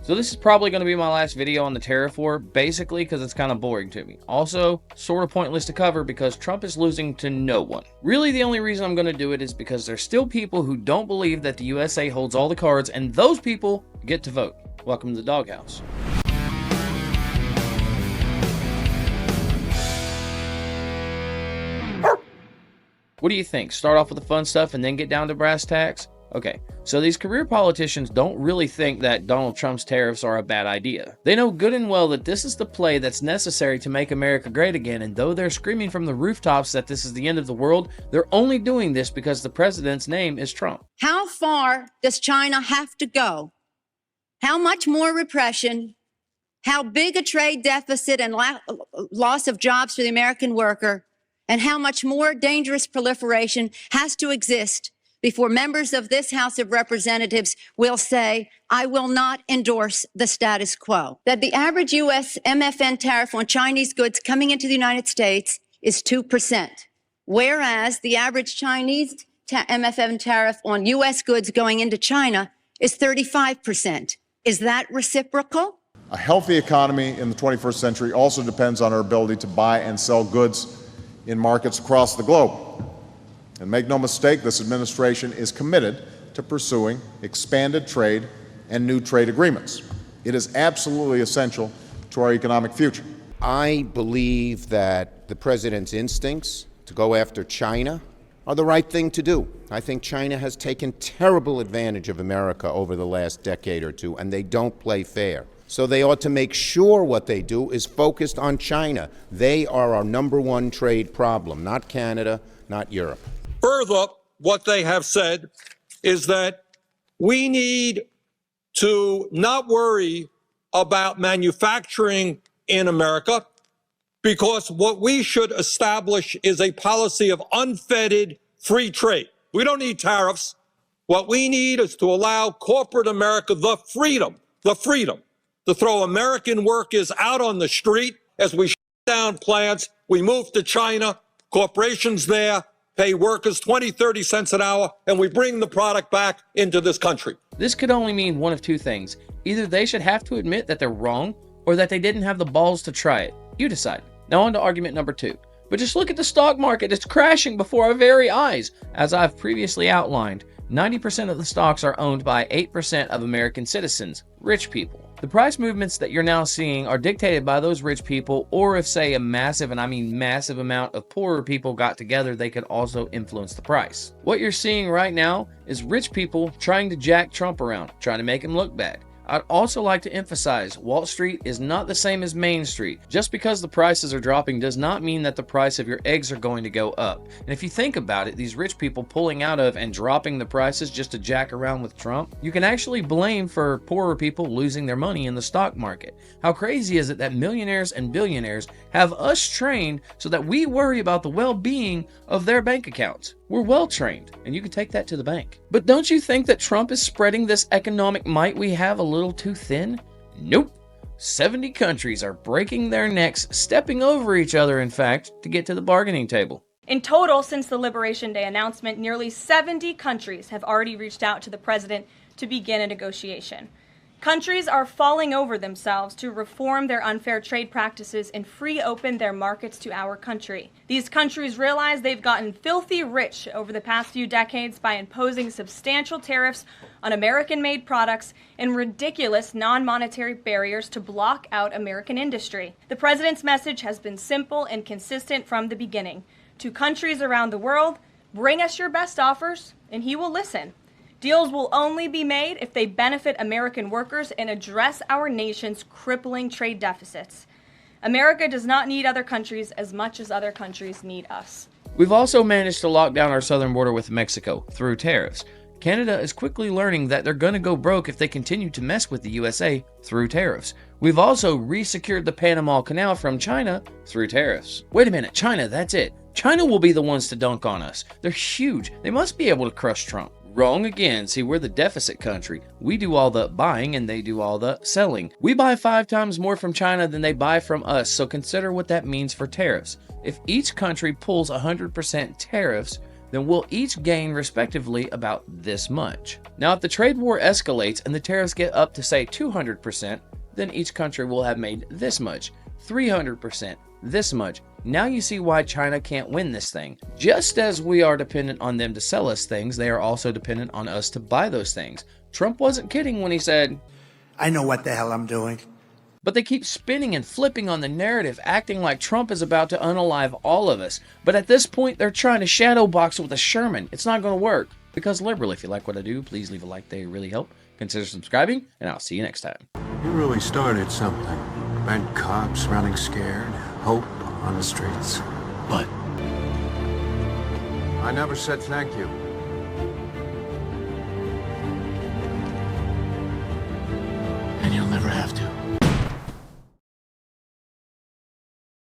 So this is probably going to be my last video on the tariff war, basically because it's kind of boring to me. Also, sort of pointless to cover because Trump is losing to no one. Really, the only reason I'm going to do it is because there's still people who don't believe that the USA holds all the cards, and those people get to vote. Welcome to the doghouse. What do you think? Start off with the fun stuff and then get down to brass tacks? Okay, so these career politicians don't really think that Donald Trump's tariffs are a bad idea. They know good and well that this is the play that's necessary to make America great again, and though they're screaming from the rooftops that this is the end of the world, they're only doing this because the president's name is Trump. How far does China have to go? How much more repression? How big a trade deficit and loss of jobs for the American worker? And how much more dangerous proliferation has to exist before members of this House of Representatives will say, I will not endorse the status quo? That the average U.S. MFN tariff on Chinese goods coming into the United States is 2%, whereas the average Chinese MFN tariff on U.S. goods going into China is 35%. Is that reciprocal? A healthy economy in the 21st century also depends on our ability to buy and sell goods in markets across the globe. And make no mistake, this administration is committed to pursuing expanded trade and new trade agreements. It is absolutely essential to our economic future. I believe that the president's instincts to go after China are the right thing to do. I think China has taken terrible advantage of America over the last decade or two, and they don't play fair. So they ought to make sure what they do is focused on China. They are our #1 trade problem, not Canada, not Europe. Further, what they have said is that we need to not worry about manufacturing in America because what we should establish is a policy of unfettered free trade. We don't need tariffs. What we need is to allow corporate America the freedom to throw American workers out on the street as we shut down plants. We move to China, corporations there pay workers 20, 30 cents an hour, and we bring the product back into this country. This could only mean one of two things. Either they should have to admit that they're wrong, or that they didn't have the balls to try it. You decide. Now on to argument number 2. But just look at the stock market. It's crashing before our very eyes. As I've previously outlined, 90% of the stocks are owned by 8% of American citizens, rich people. The price movements that you're now seeing are dictated by those rich people, or if, say, a massive, and I mean massive amount of poorer people got together, they could also influence the price. What you're seeing right now is rich people trying to jack Trump around, trying to make him look bad. I'd also like to emphasize, Wall Street is not the same as Main Street. Just because the prices are dropping does not mean that the price of your eggs are going to go up. And if you think about it, these rich people pulling out of and dropping the prices just to jack around with Trump, you can actually blame for poorer people losing their money in the stock market. How crazy is it that millionaires and billionaires have us trained so that we worry about the well-being of their bank accounts? We're well trained, and you can take that to the bank. But don't you think that Trump is spreading this economic might we have a little too thin? Nope. 70 countries are breaking their necks, stepping over each other, in fact, to get to the bargaining table. In total, since the Liberation Day announcement, nearly 70 countries have already reached out to the president to begin a negotiation. Countries are falling over themselves to reform their unfair trade practices and free open their markets to our country. These countries realize they've gotten filthy rich over the past few decades by imposing substantial tariffs on American-made products and ridiculous non-monetary barriers to block out American industry. The president's message has been simple and consistent from the beginning. To countries around the world, bring us your best offers, and he will listen. Deals will only be made if they benefit American workers and address our nation's crippling trade deficits. America does not need other countries as much as other countries need us. We've also managed to lock down our southern border with Mexico through tariffs. Canada is quickly learning that they're going to go broke if they continue to mess with the USA through tariffs. We've also re-secured the Panama Canal from China through tariffs. Wait a minute, China, that's it. China will be the ones to dunk on us. They're huge. They must be able to crush Trump. Wrong again. See, we're the deficit country. We do all the buying and they do all the selling. We buy 5 times more from China than they buy from us, so consider what that means for tariffs. If each country pulls 100% tariffs, then we'll each gain respectively about this much. Now, if the trade war escalates and the tariffs get up to say 200%, then each country will have made this much, 300%, this much. Now you see why China can't win this thing. Just as we are dependent on them to sell us things, they are also dependent on us to buy those things. Trump wasn't kidding when he said, I know what the hell I'm doing. But they keep spinning and flipping on the narrative, acting like Trump is about to unalive all of us. But at this point, they're trying to shadow box with a Sherman. It's not going to work. Because liberal, if you like what I do, please leave a like. They really help. Consider subscribing, and I'll see you next time. You really started something. Bad cops running scared, hope on the streets. But I never said thank you.